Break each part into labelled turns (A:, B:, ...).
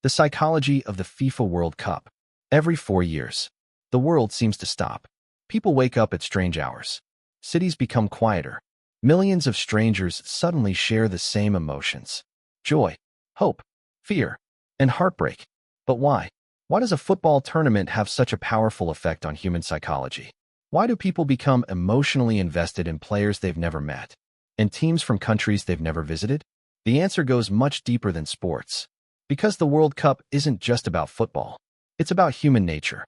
A: The psychology of the FIFA World Cup. Every 4 years, the world seems to stop. People wake up at strange hours. Cities become quieter. Millions of strangers suddenly share the same emotions: joy, hope, fear, and heartbreak. But why? Why does a football tournament have such a powerful effect on human psychology? Why do people become emotionally invested in players they've never met and teams from countries they've never visited? The answer goes much deeper than sports. Because the World Cup isn't just about football. It's about human nature,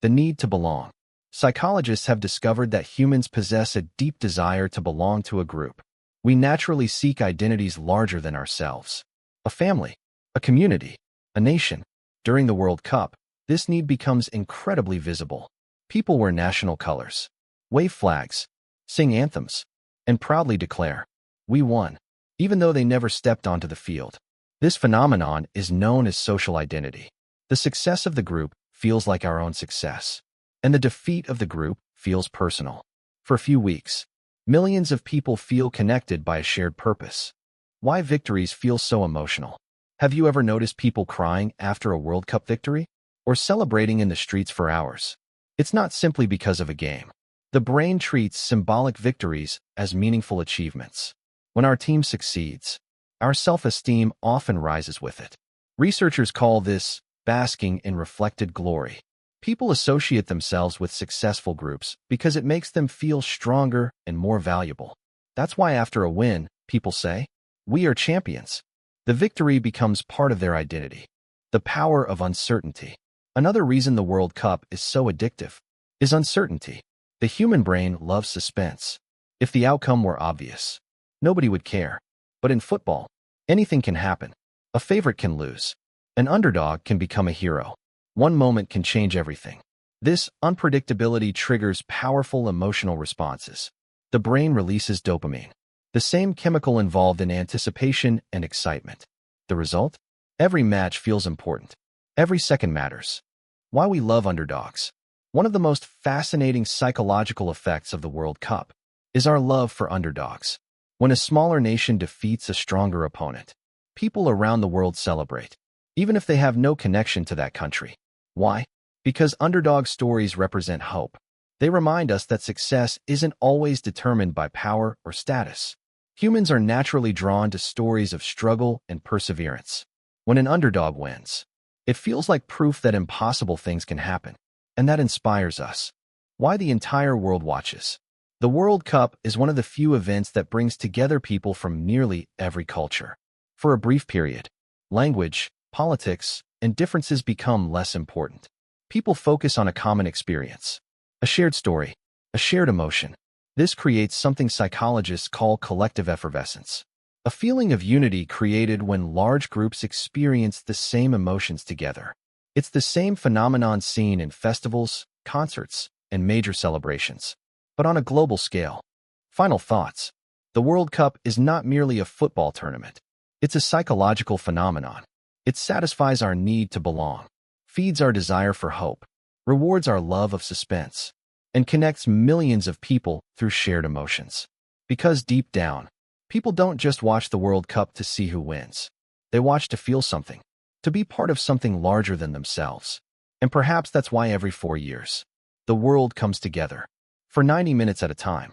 A: the need to belong. Psychologists have discovered that humans possess a deep desire to belong to a group. We naturally seek identities larger than ourselves. A family, a community, a nation. During the World Cup, this need becomes incredibly visible. People wear national colors, wave flags, sing anthems, and proudly declare, "We won," even though they never stepped onto the field. This phenomenon is known as social identity. The success of the group feels like our own success, and the defeat of the group feels personal. For a few weeks, millions of people feel connected by a shared purpose. Why victories feel so emotional? Have you ever noticed people crying after a World Cup victory? Or celebrating in the streets for hours? It's not simply because of a game. The brain treats symbolic victories as meaningful achievements. When our team succeeds, our self-esteem often rises with it. Researchers call this basking in reflected glory. People associate themselves with successful groups because it makes them feel stronger and more valuable. That's why after a win, people say, "We are champions." The victory becomes part of their identity. The power of uncertainty. Another reason the World Cup is so addictive is uncertainty. The human brain loves suspense. If the outcome were obvious, nobody would care. But in football, anything can happen. A favorite can lose. An underdog can become a hero. One moment can change everything. This unpredictability triggers powerful emotional responses. The brain releases dopamine, the same chemical involved in anticipation and excitement. The result? Every match feels important. Every second matters. Why we love underdogs. One of the most fascinating psychological effects of the World Cup is our love for underdogs. When a smaller nation defeats a stronger opponent, people around the world celebrate, even if they have no connection to that country. Why? Because underdog stories represent hope. They remind us that success isn't always determined by power or status. Humans are naturally drawn to stories of struggle and perseverance. When an underdog wins, it feels like proof that impossible things can happen, and that inspires us. Why the entire world watches. The World Cup is one of the few events that brings together people from nearly every culture. For a brief period, language, politics, and differences become less important. People focus on a common experience, a shared story, a shared emotion. This creates something psychologists call collective effervescence, a feeling of unity created when large groups experience the same emotions together. It's the same phenomenon seen in festivals, concerts, and major celebrations, but on a global scale. Final thoughts. The World Cup is not merely a football tournament. It's a psychological phenomenon. It satisfies our need to belong, feeds our desire for hope, rewards our love of suspense, and connects millions of people through shared emotions. Because deep down, people don't just watch the World Cup to see who wins. They watch to feel something, to be part of something larger than themselves. And perhaps that's why every 4 years, the world comes together, for 90 minutes at a time.